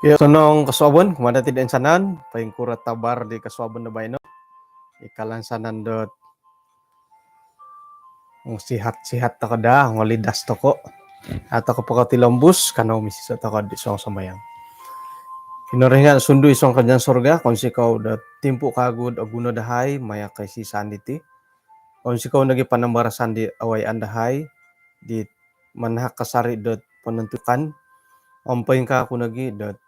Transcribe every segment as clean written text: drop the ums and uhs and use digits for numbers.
Ya, sonong kaswabon, kumada tidak insanan, paling kurat tabar di kaswabon na bayno, ikalan sanan dot sihat-sihat toko da, ngolidas toko, atau kapag tilombus, kanau misi sa toko di song sambayang. Pinorengan sundu isong kanyan surga, konsi kau da timpu kagud o guno dahay, maya kay si sanditi. Konsi kau nagi panambarasan di away andahay, di manahak kasari dot penentukan, ompaing ka ako nagi dot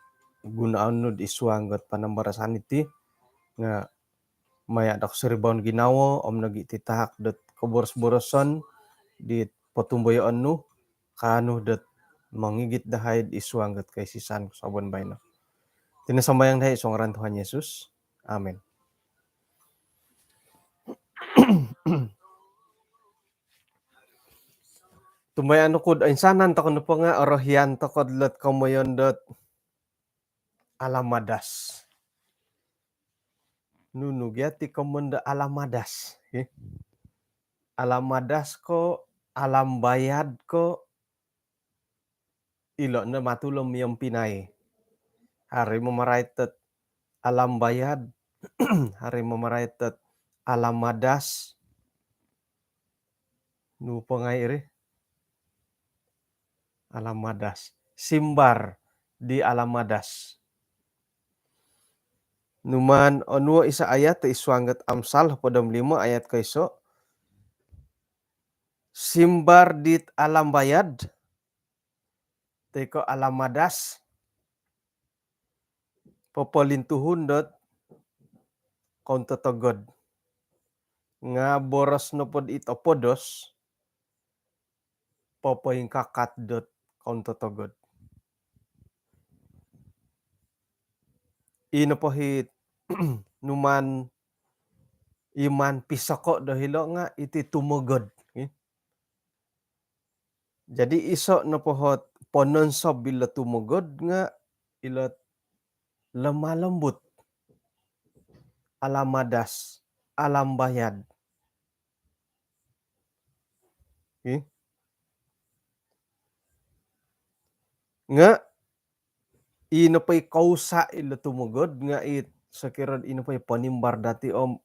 gunaan no di isuang dot panambarasan iti, nga maya dak siribaon ginawo om nagi titahak dot koboros-boroson di patumbayoan nu kanu dot mangigit dahay isuang dot kay sisan sabon bayno. Tinasambayang dahay isong ngaran Tuhan Yesus. Amen. Tumbayan ko insanan takon po nga orohian takod lot komoyon dot alamadas. Nunugyati komondo alamadas. Alamadas ko, alam bayad ko, ilo na matulom yung pinay. Hari mamaraitat alam bayad, hari mamaraitat alam madas. Nupa nga iri. Alam madas. Simbar di alam madas. Numan onwa isa ayat iswanggat Amsal podom 5 ayat kaiso. Simbar dit alam bayad. Teko alam madas. Popolintuhun dot konto togod. Nga boros no pod ito podos. Popoing kakat dot konto togod. Ino po hit numan iman pisako dahilo nga iti tumugod. Jadi iso no pohot pononsob bila tumugod nga ilot lemalembut alam madas alam bayad. Nga ino pa'y kausa ilo tumugod nga it sakirad ino pa'y panimbar dati om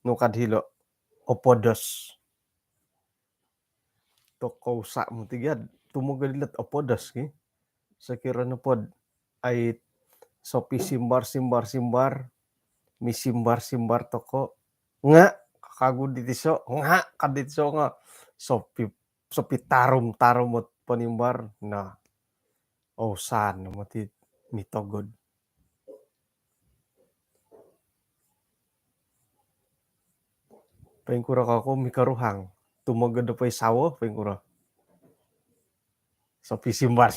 no kadhilo o podos. To kausa mo tigad tumugod ilot o podos sakirad no pod ay sopi simbar misimbar toko nga kagud ditiso nga kaditiso nga sopi tarum mo panimbar na san mo ti mitogod. Pengkura kako mikaruhang tumagod na pa'y sawo pengkura. Sopi simbar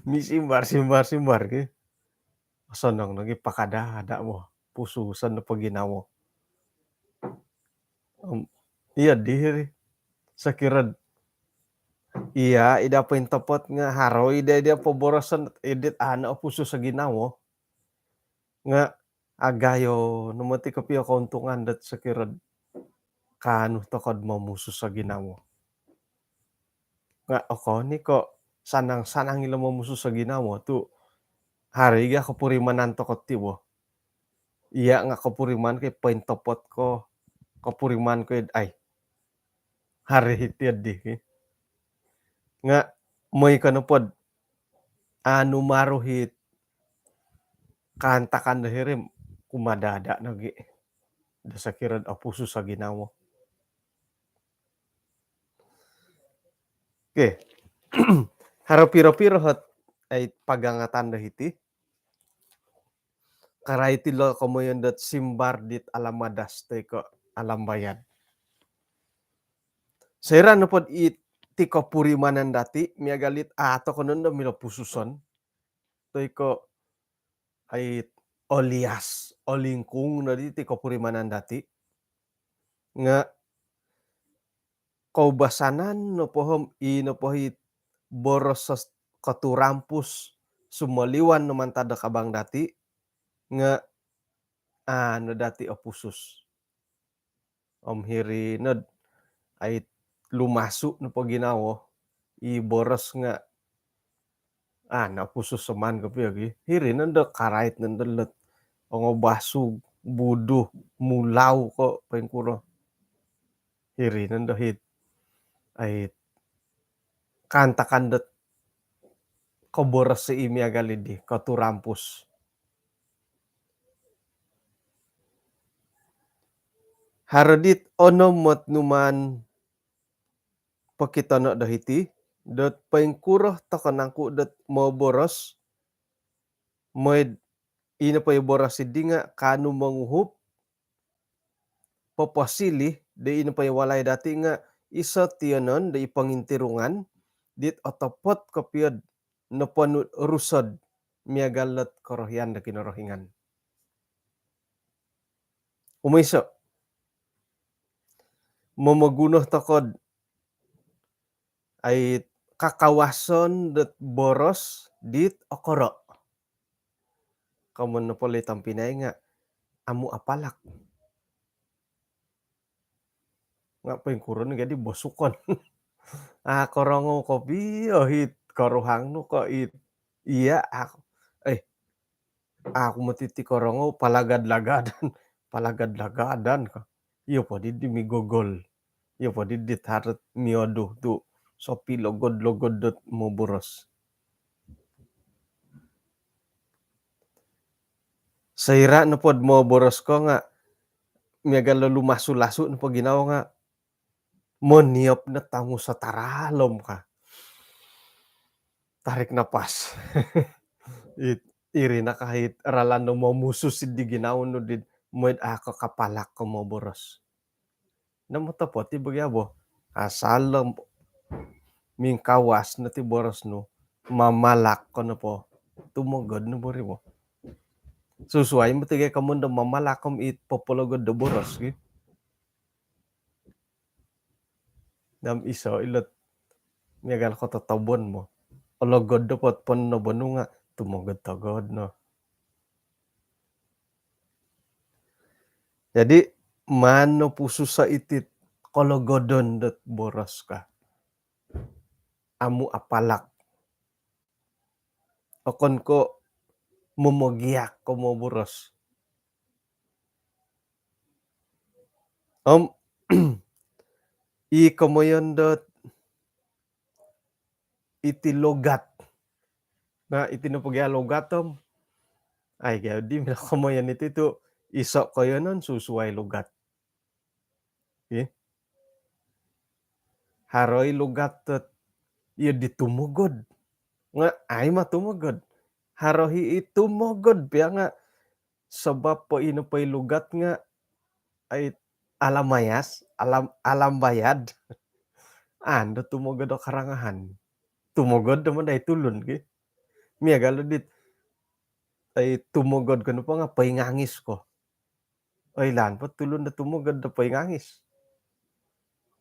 misimbar sonong nagi pakada mo pususan na paginawo. Iya dihiri sakirad iya ida pa intapot nga haro ida poborosan edit ana puso sa ginawo nga agayo numati kapio kauntungan dat sakirad kanu tokod mamuso sa ginawo. Nga ako niko sanang ilo mamuso sa ginawo tu hari ga kapurimanan tokot tiwo. Iya nga kapuriman kay paintopot ko kapuriman ko ay hari hitiad di nga moy kanupod anu maruhit kantakan dahirim kumadada nagi dasakirad apuso sa ginawo. Okay. Haro piro-piro hot ay pagangatan dahiti. Karay ti lo komoyon dot simbar dit alamadas teko alam bayad. Sera no pod iti kapurimanan dati miagalit ato konon do milo pususon. Teko ay olias olingkung na di ti kapurimanan dati. Nga kaubasanan no pohom ino pohit boros katurampus sumaliwan no mantada kabang dati nga no dati opusus. Om hiri nod ay lumasu no paginawo i boros nga na puso seman kapiyagi hiri nanda karait nandalet ongo basug buduh mulau ko pengkuro hiri nanda hit ay kanta-kandet koboras si imi agalidi katurampus haradit ono mot numan pakitano dahiti dot pengkuroh takanangku dot mau boros moed ina pa boras sidinga kanu manguhup papasilih de ina pa walay dati nga isa tiyanon de ipangintirungan dit otopot kapiyad no panut rusod miagalat korohyan da kinorohingan. Umiso, mamagunoh takod ay kakawason dat boros dit okoro. Kamun na pala pinay nga, amu apalak. Nga pa yung kuron nga di bosukon. Korongo kopi, hit karuhang no ko it. Iya, aku matiti korongo palagad-lagadan. Palagad-lagadan ka. Iyo po di migogol. Iyo po di harat miodo tu. Sopi logod-logod dot mo boros. Saira na pod mo boros ko nga miaga lumasu-lasu na po ginawa nga mo niop na tango sa taralom ka. Tarik napas. Iri na kahit ralan no mo mususid di ginawa no din moed ako kapalak ko mo boros. Namutapot ti bagyabo. Asalam ming kawas na ti boros no mamalak ko na po. Tumugod na bori mo. Susuay mo tigay ka mundo mamalakom it popologod do boros. Dam iso ilot miagal ko tatabon mo. Ologod do pot pon no bono nga tumugod-tagod no. Jadi mano puso sa itit kologodon dot boros ka. Amu apalak. Okon ko mumogiak ko mo boros. I komoyon dot iti logat. Na iti no pagya logatom. Ay gaya di na komoyon iti to iso ko yun nun susuway lugat. Haroy lugat tot iya ditumugod. Nga ay matumugod. Harohi itumugod. Piya nga sabab po ino pa'y lugat nga ay alamayas, alam bayad. Ando tumugod o karangahan. Tumugod naman ay tulon. Miya galo dit ay tumugod ko na pa nga paingangis ko. Ay lan po tulon na tumugod na paingangis.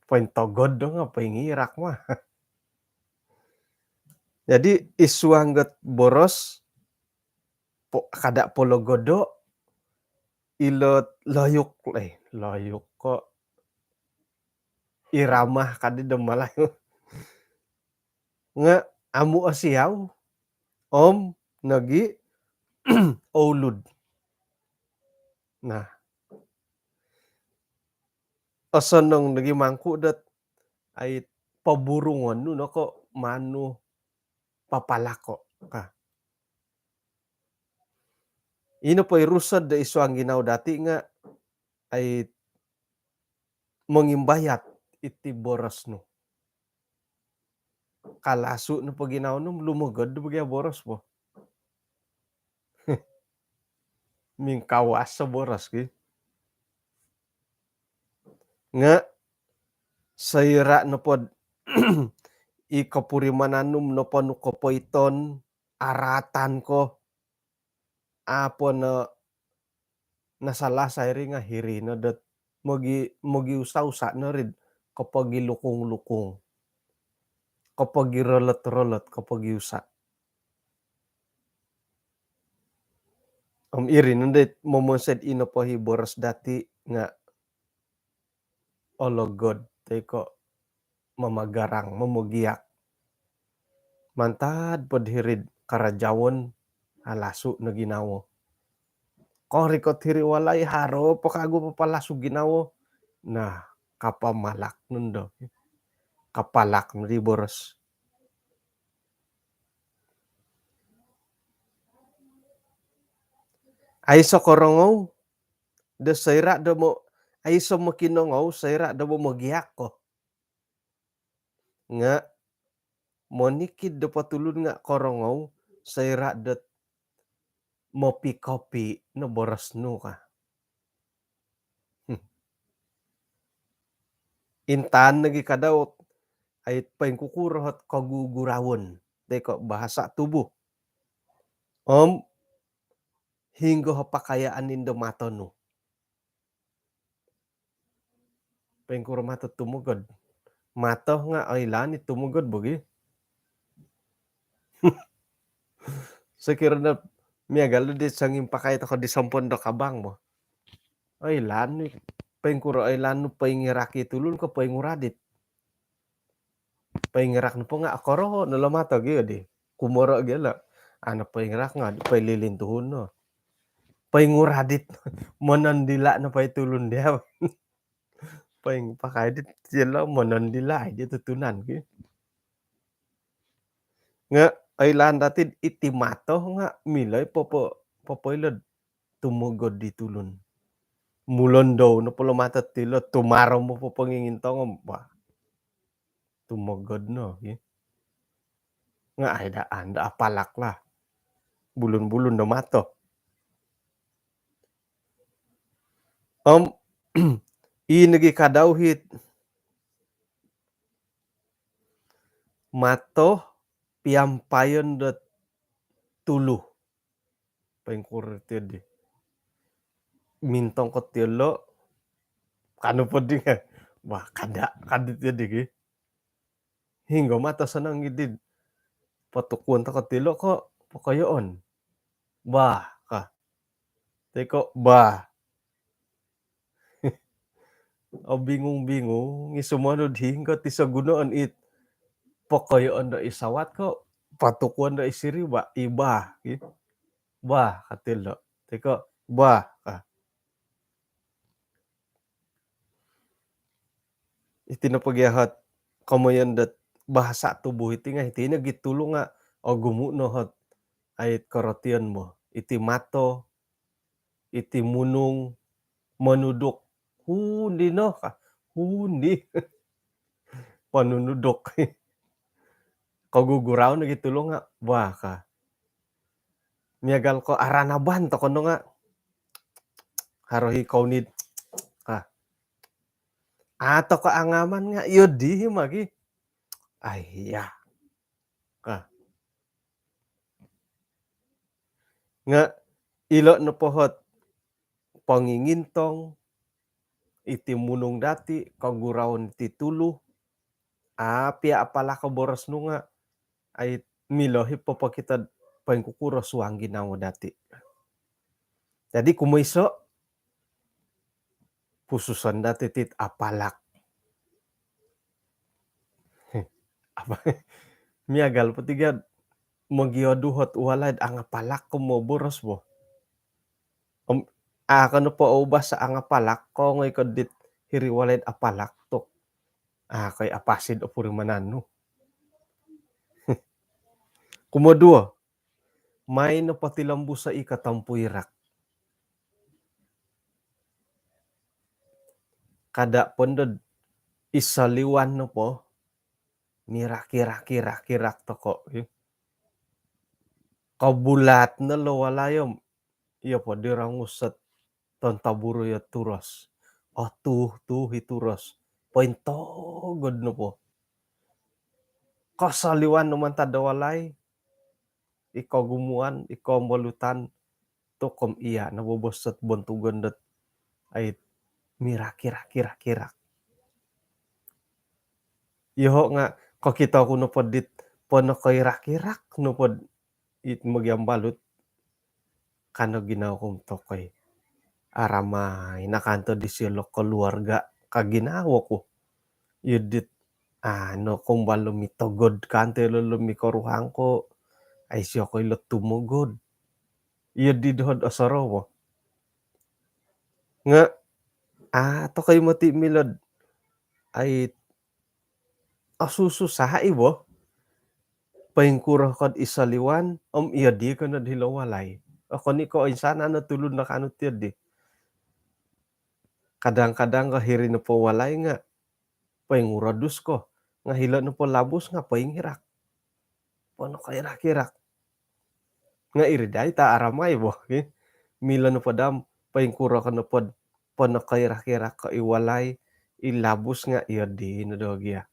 Paintogod do nga paingirak ma. Jadi isuanggat boros kada pologodo ilot loyok ko iramah kadi demalayo. Nga amu asiyaw om nagi olud. Nah, asanong nagi mangku dat ay paburungon no ko manu papalako ka. Ino po irusad da iso ang ginaw dati nga ay mangimbayat iti boros no. Kalasu no pag ginaw no lumugod do bagya boros mo. Ming kawas sa boros nga sayra no pod ikapurimananum no panu kapoiton aratan ko apo na nasalah sayri nga hiri na dat mogi usa-usa na rin kapag ilukong-lukong. Kapag irolot-rolot kapag iusa. Iri nandet momosed ino po hiboros dati nga ologod teko mamagarang mamugiak. Mantad pod hirid karajawon halasu na ginawo. Kori ko tiriwalay haro pakago papalasu ginawo. Nah, kapamalak nun daw. Kapalak na di boros. Ay so korongaw, da sayra da mo, ay so makinongaw, sayra da mo magiyak ko. Nga, monikid da patulun nga korongaw, sayra da mopi kopi na boros no ka. Intaan nagi kadaw ay pengkukurot kagugurawon. Teko bahasa tubuh. Hinggo pakayaan indo mato no. Pengkuro mato tumugod. Mato nga ay lani tumugod bogi. Sekira na miagal di sanging pakay ko di sampon do kabang mo. Ay lani. Pengkuro ay lanu pengiraki tulun ko penguradit. Pengirak na po nga akoro nalamato gyud di. Kumoro gyala. Ano pengirak nga lilintuhon no. Penguradit monondila na pay tulun dia. Peng pakay dit sila monondila di tutunan gi. Nga ay lan dati itimato nga milay popoilod tumugod di tulun. Mulon daw no pulumatat tilo tumaraw mo po pangingintong ba. Tumugod no. Nga ay anda apalak lah. Bulun-bulun na mato. Inagi kadawhit mato piampayon dot tuluh. Pengkur di. Mintong ko tilo kanu po di nga. Wah kada tiyadi gi. Hinggo mata sanang gidid. Patukuan ta ko tilo ko pakayoon. Bah ka. Teko bah. O bingung-bingung isumanod hingga ti sa gunoon it pakayoon da isawat ko patukuan da isiri ba iba bah katilo teko bah ka iti napagyahat kamayan dat bahasa tubuh iti nga iti nagitulong nga o gumunohot ay karotian mo iti mato iti munong manudok hundi no ka hundi panunudok kaguguraw nagitulong nga bah ka miagal ko aranaban to kono nga harohi kaunid ka ato ka angaman nga yodi magi ay ya ka nga ilo no pohot pangingintong iti munong dati kagurawon ti tulu pia apala ka boros no nga ay milohi papakita pengkukuro suang ginawa dati. Jadi kumiso pususan dati tit apalak. Miagal patiga magioduhot walad ang apalak ko mo boros mo. Kano po ubas sa ang apalak ko ngay kadit hiriwalad apalak to. Kay apasid o puri manano. Kumodua, may napatilambu sa ikatampuirak. Kada pondod isaliwan no po, mirak-kirak toko. Kabulat na lawalayom, iya po dirangusat tontaburo ya turos. Tuh hituros. Pointo god no po. Kasaliwan naman tadawalay, ikaw gumuan, ikaw balutan, to kom iya nabobosat bontugon dat ay mirak-kirak. Iho nga ko kita ko no podit pono koy rak-kirak no pod it magyambalut kano ginaw kong tokoy aramay nakanto di silo keluarga kaginawa ko yudit no kung balumi togod kante lulumi koruhang ko ay siya ko'y lot tumugod. Iya di dohod asarawa nga, ato kay mati milad ay asususaha ibo paingkurah kad isaliwan iya di kana hilawalay. Ako ni ko ay sana natulod na kanut tiyan di. Kadang-kadang kahiri na po walay nga painguradus ko nga hila na po labos nga painghirak. Pano kairak-irak nga iri day ta aramay bo mila no padam paingkura ka na pod pano kairak-irak ka iwalay ilabos nga iya di na dogya.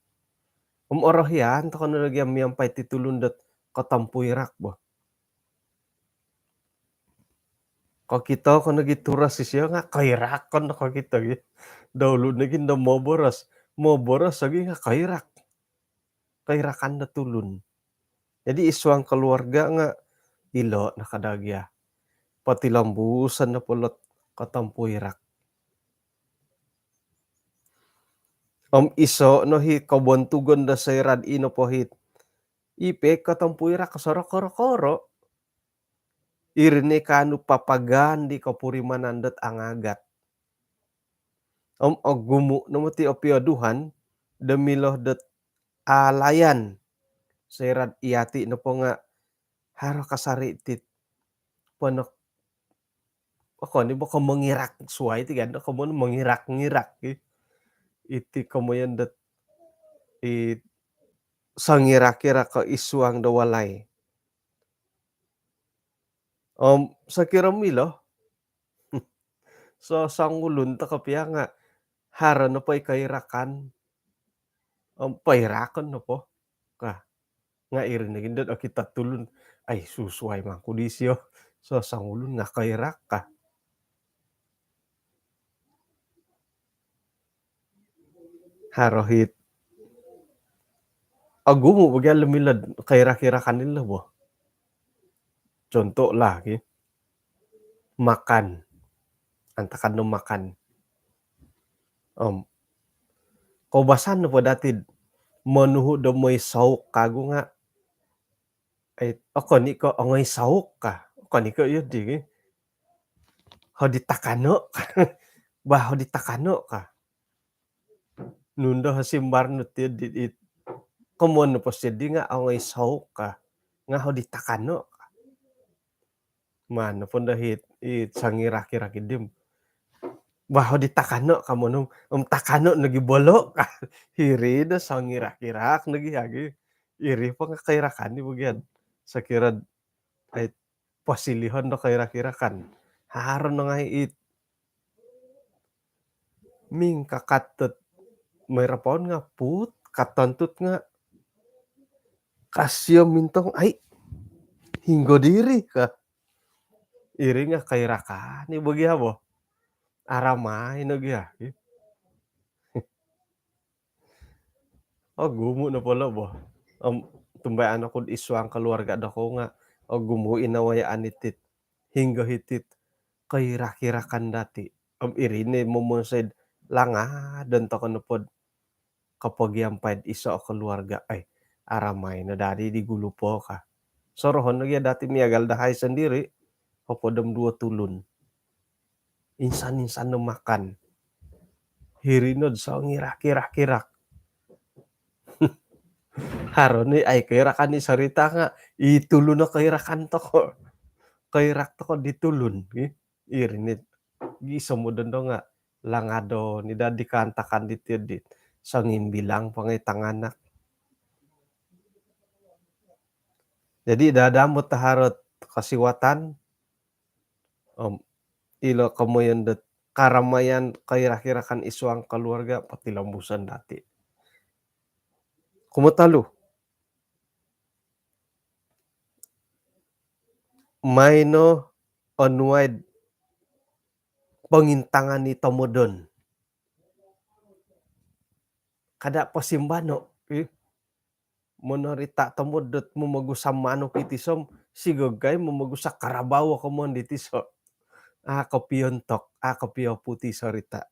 Orohian to kono lagi miyampay ti tulundat katampuy rak ba. Kakita kono gituras siya nga kairak kono kakita gi. Dawlo na gid na moboras. Moboras lagi nga kairak. Kairakan na tulun. Jadi isuang keluarga nga ilo na kadagya. Pati lambusan na pulot katampuy rak. Iso no hi kabontugon da sayrad ino po hit. Ipe katampuy rak kasara koro-koro. Irne kanu papagan di kapurimanandat angagat. Agumo no ti opiaduhan damiloh det alayan sayrad iyati no po nga haro kasari tit ponok ako ni baka mangirak suay ti ganda kamo mangirak-ngirak iti kamoyan dat it sangirak-irak ka isuang da walay. Sakira milo so sangulun ta kapya nga hara na pa'y kairakan, pairakan na po ka nga irinigin dat kita tulun ay susuay man kudisyo so sangulun nga kairak ka. Haro hit agumo bagya lumilad kairak-irakan nila bo. Contoh lagi makan, antakan no makan. Kaubasan na po datid manuho da moy sawok kago nga ay ako ni ko ongay sawok ka. Ako ni ko yun di hodi takano bah hodi takano ka. Nundo hasimbar no ti di it komon no po di nga ongay sawok ka nga hodi takano. Mano pon dahit it sangirak-irak idim. Bah hodi takano kamo nung takano nagibolo ka. Hiri na sangirak-irak nagihagi. Iri pa nga kairakan ni bagyan. Sakirad ay pasilihon no kairak-irakan. Haro na nga it ming kakatot may rapon nga put katantut nga kasyo mintong ay hinggo diri ka. Iri nga kairakan ni bagya bo. Aramay nagya. Gumo na pala ba. Tumbayaan ako iswang kaluwarga dako nga gumo inawayaan itit hingga hitit kairak-irakan dati. Irine momonsed langadan ta kana pod kapag yampad iso a kaluwarga ay aramay na dadi di gulupo ka. Sorohon nagya dati miyagal da hay sandiri kapadam 2 tulun. Insan-insan na makan. Hirinod sa ngirak-irak-irak. Haron ni ay kairakan ni sarita nga itulon na kairakan to ko. Kairak to ko ditulon irinit giso mo dondo nga langado ni dadi kantakan dit sangimbilang pangay tanganak. Jadi dadamot ta harot kasiwatan ilo kamoyan dat karamayan kairak-irakan isuang keluarga pati lambusan dati. Kumatalu mayno onwide pangintangan ni tomodon. Kada pasimbano monorita tomodot mo magusam mano kitisom sigagay mo magusa karabaw ko mo ditiso. Kapiyontok, kapiyo puti sarita.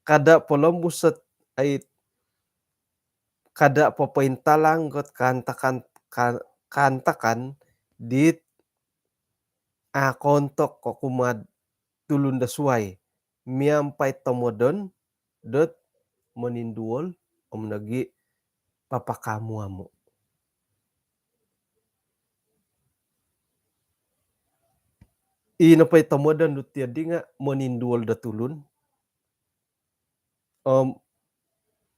Kada polombuset ay kada papaintalang got kantakan kantakan dit kontok ko kumad tulun da suway miampay tomodon dot maninduol nagi papakamuamo. Inapay tomodon dot tiadi nga maninduol da tulun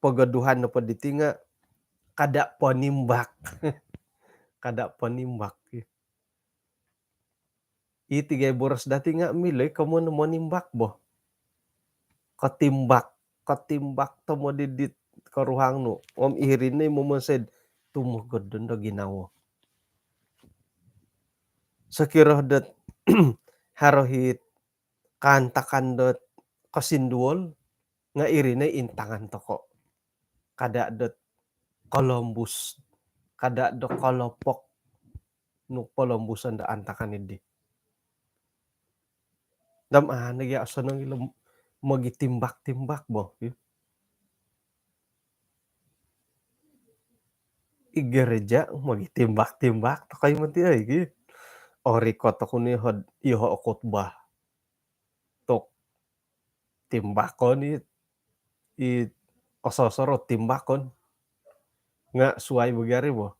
pagaduhan na paditi nga kada panimbak kada panimbak. Iti gay boras dati nga milay kamo na manimbak bo. Katimbak to mo didit karuhang no. Irin na mo said tumugod dun da ginawa. Sakira dat harohit kantakan dot kasinduol nga irin na intangan to ko. Kada dot Columbus, kada do kolopok no Columbusan da antakan idi. Dam nagya asa nang ilang magitimbak-timbak bo. Igereja magitimbak-timbak to kayo man ti ay ori ko to kuni hod iho khotbah tok timbakon i ososoro timbakon nga suway bagari bo.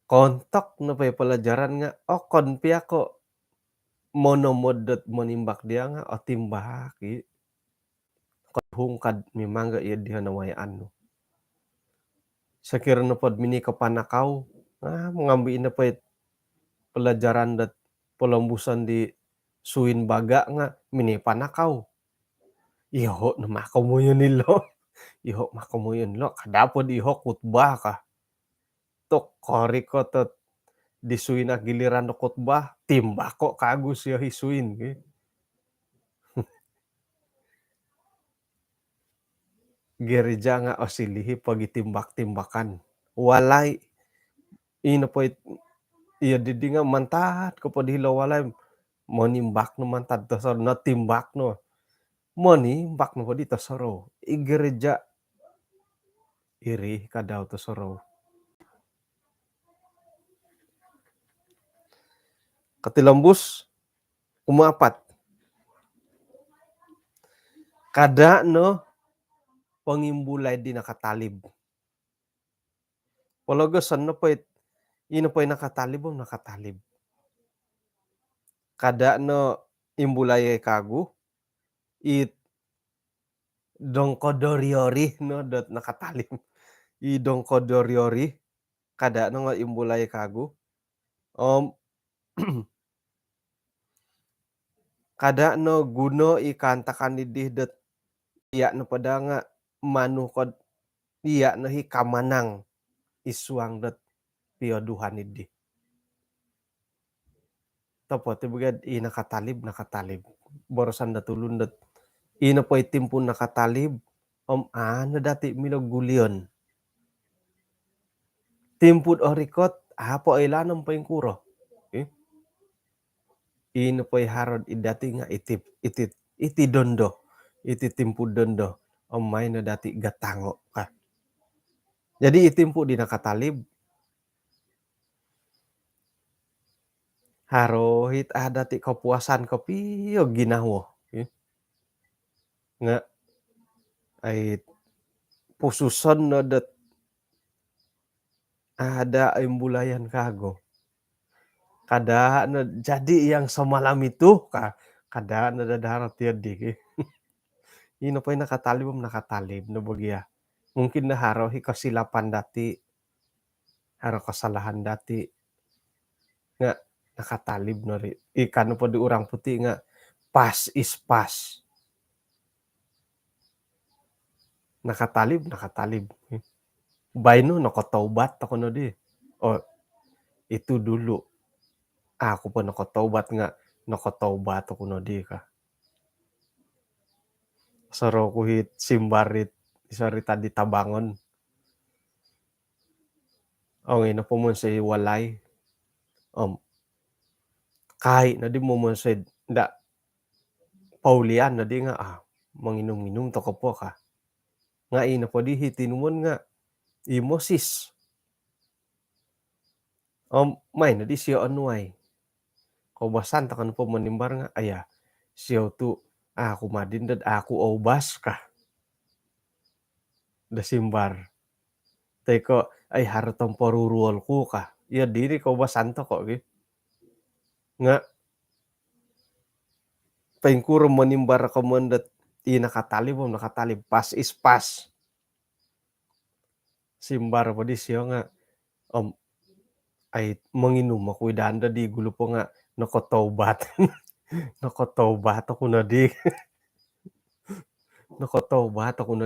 Kontok na pay pelajaran nga kon piya ko monomodot monimbak dia nga timbak hungkad mimangga iya diha nawayaan no. Sakira na pod mini kapanakaw mangambi na pay pelajaran dat Pelambusan di suin baga nga mini panakaw. Iho na makamuyon nilo. Iho makamuyon lo kadapod iho khotbah ka. Tok kori ko to disuin na giliran no khotbah timbako kagus ya hisuin gereja nga osilihi pagitimbak-timbakan. Walay ina po iya didi nga mantat ko pod hilaw walay manimbak no mantad to saro na timbak no. Manimbak no podi to saro. Gereja iri kadaw to saro. Katilambus umapat. Kada no pangimbulay di nakatalib. Palogasan no pay ino pay nakatalib nakatalib. Kada no imbulay kagu it dongkodoriori no dot nakatalib. I dongkodoriori kada no nga imbulay kagu. Kada no guno ikantakan idih dot iya no pada nga manukod iya no hi kamanang isuang dot pioduhan idi. Tapos tibagad nakatalib. Borosan datulun dot ina po itimpun nakatalib na dati milagulyon. Timpud orikot po ilanam pa yung kuro. Ino po harod idati nga iti dondo. Iti timpud dondo. May na dati gatango ka. Jadi itimpu di nakatalib. Harohit dati kapuasan kopi ginawo. Nga ay pususon no dot ada imbulayan kago. Kada na jadi yang semalam itu kada na dadarat tiadi ino pay nakatalib no bagya. Mungkin na harohi kasilapan dati haro kasalahan dati nga nakatalib no ri ikan po di urang puti nga pas is pas. Nakatalib. Bayno nakataubat ako no di. Itu dulu. Ako po nakataubat ako no di ka. Saro kuhit simbarit isarita di tabangon. Ina po mo sa walay. Kahit na di mo sa paulian na di nga manginom-inom to ko po ka. Nga ina po di hitinumon nga imosis. May na di siya anuay, kaubasan ta kan po manimbar nga, aya siya tu, kumadin dad aku aubas kah, da simbar. Teko, ay haratang parurual ko ka. Ya diri kaubasan ta ko gi. Nga paingkuro manimbar ka mandat nakatalib pas is pas. Simbar pa di siya nga, um, ay manginom ako danda di gulo po nga nakataubat. Nakataubat ako na di. Nakataubat ako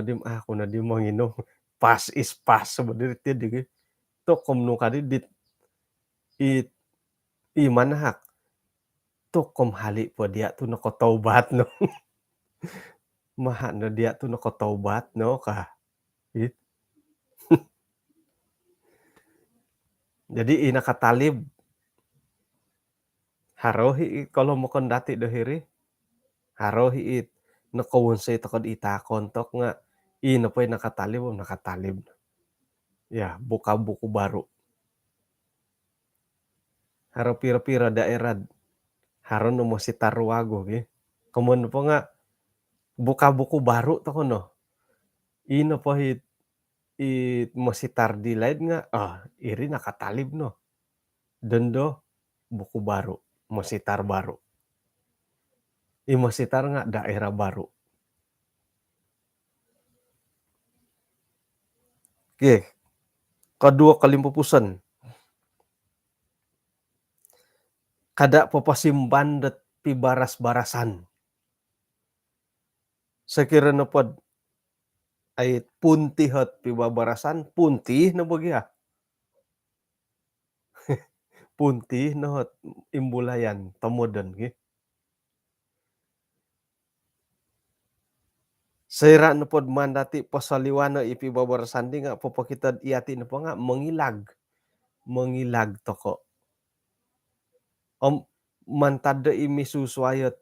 na di manginom. Pas is pas sabadiri ti di to komno kadi dit it imanahak to kom hali po dia tu nakataubat no. Maha na dia tu nakataubat no ka. It, jadi nakatalib harohi kalau mo kon dati dahiri harohi nakawonsay takod itakon tok nga napay nakatalib. Ya buka buku baru. Haro pira-pira daerah haron no mo si Tarwago gi. Komun po nga buka buku baru to kono. Po masitar di lain nga, iri nakatalib no. Dendo buku baru, masitar baru. Masitar nga daerah baru. Oke, kedua kalimpupusan. Kada papasimban dat pibaras-barasan. Sekira na pod ay puntihat pibabarasan, punti na bagya. Punti na hot imbulayan tamodan gi. Sira na pod man dati pasaliwana ipibabarasan di nga papakitad iati na pa nga mangilag. Mangilag toko. Mantada imisuswayat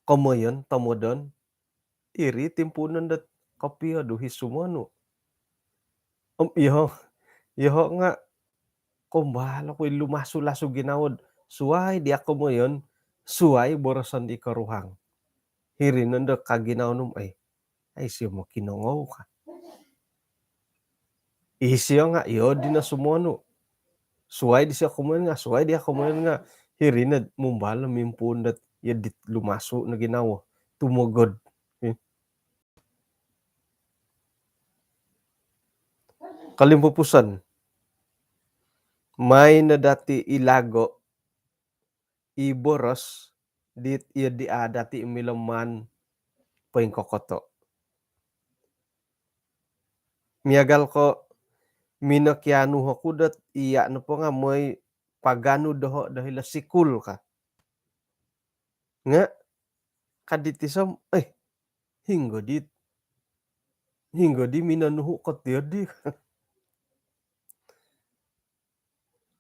komoyon tamodon iri timpunan dat kapia duhi sumano. Iho nga kumbala ko'y lumaso-laso ginawod. Suway di ako mo yon, suway borosan di karuhang. Hirinon da kaginaw ay siya mo kinongaw ka. Isiyo nga, iyo di na sumuano. Suway di siya kumain nga, suway di ako kumain nga. Hirinad mumbala mimpundat yadit lumaso na ginawa. Tumugod. Kalimpupusan. May na dati ilago iboros dit iya di dati imilaman poing kokoto. Miagal ko minakyano ako dat iya no po nga moy pagano doho dahil sikul ka. Nga kaditisam hinggo di minanuho ko di.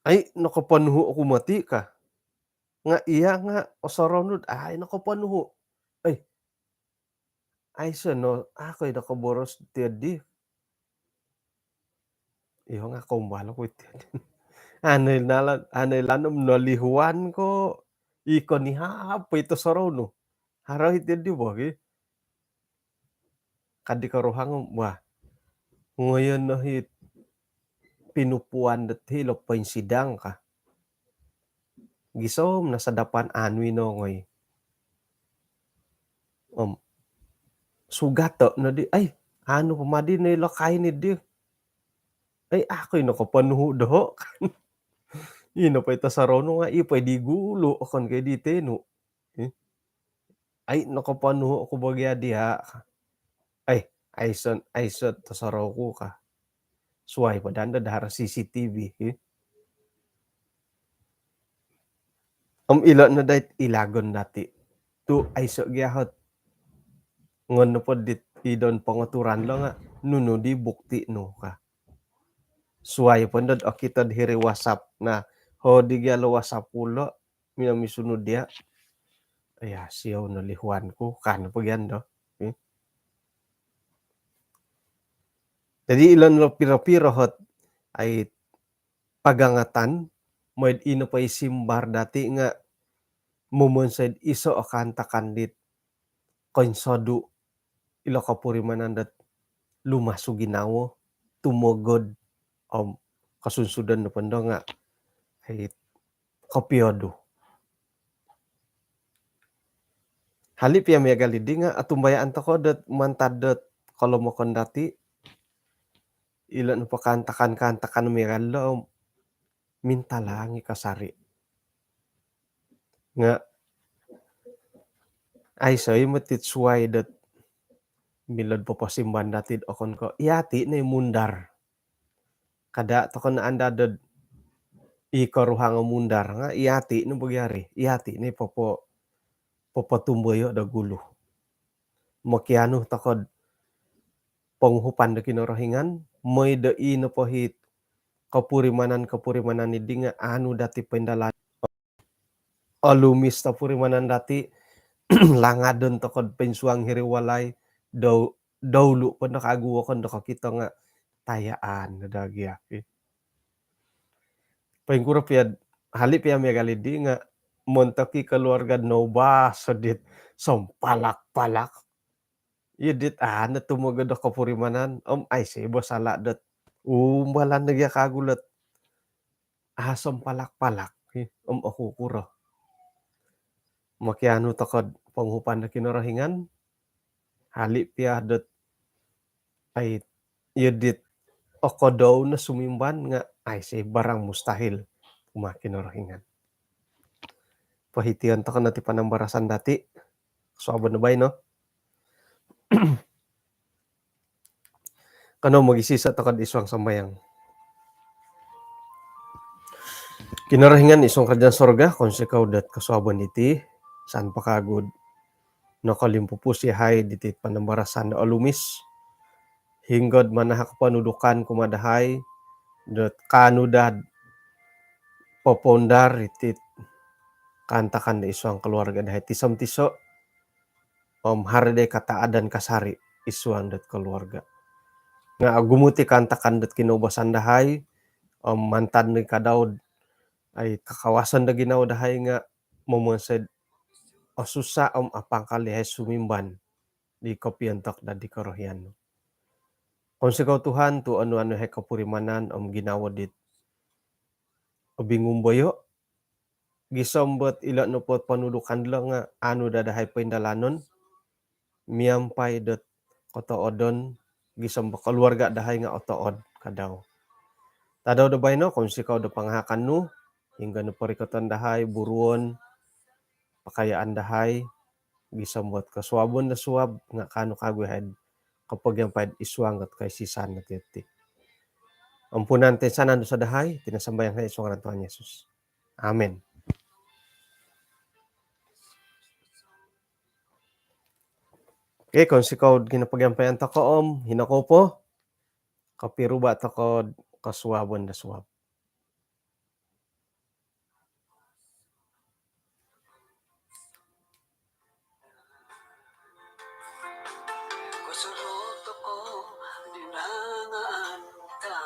Ay nakapanuho ako mati ka. Nga iya nga osaronod ay nakapanuho. Ay no ako'y nakaboros di. Iyo nga kumbala ko iti. Anay lanam nalihuan ko. Iko ni hapa ito saraw no. Haraw iti di ba? Kadi karuhang ngayon na pinupuan dat hilok pa sidang ka. Gisom nasa dapan anwi no ngoy. Sugato na di ay ano pamadi na ilakay ni di. Ay ako'y nakapanuho doho. Ino pa ito saraw no nga ipay di gulo akon kay di teno. Ay nakapanuho ako bagya diha. Ayson tasaraw ko ka. Suway pa danda dahara CCTV. Ila na dahit ilagon dati. Tu ayso gyahot. Ngon na po dit idon pangaturan lang nga. Nuno di bukti no ka. Suway pa dad akitad hiri WhatsApp na ho di gyalo WhatsApp ulo. Minamisunod dia. Aya siyaw nalihuan ko. Kano pa yan do. Jadi ilan lo pira-pira hot ay pagangatan mo'y ino pa'y simbar dati nga mumonsed iso a kanta kandit konsadu ilo kapurimanandat lumaso ginawo tumogod kasunsudan no pando nga ay kopyodo. Halip ya miagalidi nga atumbayaan ta ko dat mantadot kalau mo kon dati ila no pakantakan miralo mintalangi kasari nga ay say matitsuay dat milad po pasimban datid okon ko iati na mundar kada to kon naandadod ikaruhang mundar nga iati no bugyari iati ni popotumboyo da gulo makiano takod panghupan da kinorohingan moy da ino pohit kapurimanan ni dinga anu dati pendalan alumis ta purimanan dati langadon takod pensuang hiriwalay dawlu pon nakaguwa kon da kakita nga tayaan na dagyapi. Paingkuro piad halip ya megalidi nga montaki keluarga noba sedit sompalak-palak. Yedit na tumagod da kapurimanan ay sebo sala dat umbalan nagya kagulat sompalak-palak akukuro. Makiano takod panghupan da kinorohingan halip ya dat ay yedit okodaw na sumimban nga ay say barang mustahil kinorohingan. Pahitian ta kan ti panambarasan dati suaban na bay no. Kano magisisa ta kad iswang sambayang. Kinorohingan isong kadyan sorga kon sikaw dat kasuaban iti saan pakagud nakalimpupos yahay diti panambarasan da alumis hinggod manahak panudukan kumadahay dat kanudad popondar iti kantakan da iswang keluarga dahay tisam tiso harday kataadan kasari iswang dat keluarga nga agumuti kantakan dat kinubasan dahay mantan ni kadaw ay kakawasan da ginaw dahay nga momonsed susa apang kalihay sumimban di kopyantok da di karohyan. Kung sikaw Tuhan to ano-ano hay kapurimanan ginawa dit bingumbayo gisambot ila no pot panudukan lang nga ano dadahay paindalanon miampay dat kotoodon gisamba keluarga dahay nga otood kadaw. Tadaw da bay no kung sikaw da panghakan no hingga no parikotan dahay buruon pakayaan dahay gisambot kasuabon na suab nga kano kaguhed kapag yang pahid iswang at kay sisan na titi. Ampunan te sanan sa dahay tinasambayan na iswang ng Tuhan Yesus. Amen. Okay, kung sikaw ginapagyampayan ta ko hinako po kapiruba ta ko kasuabon na suab.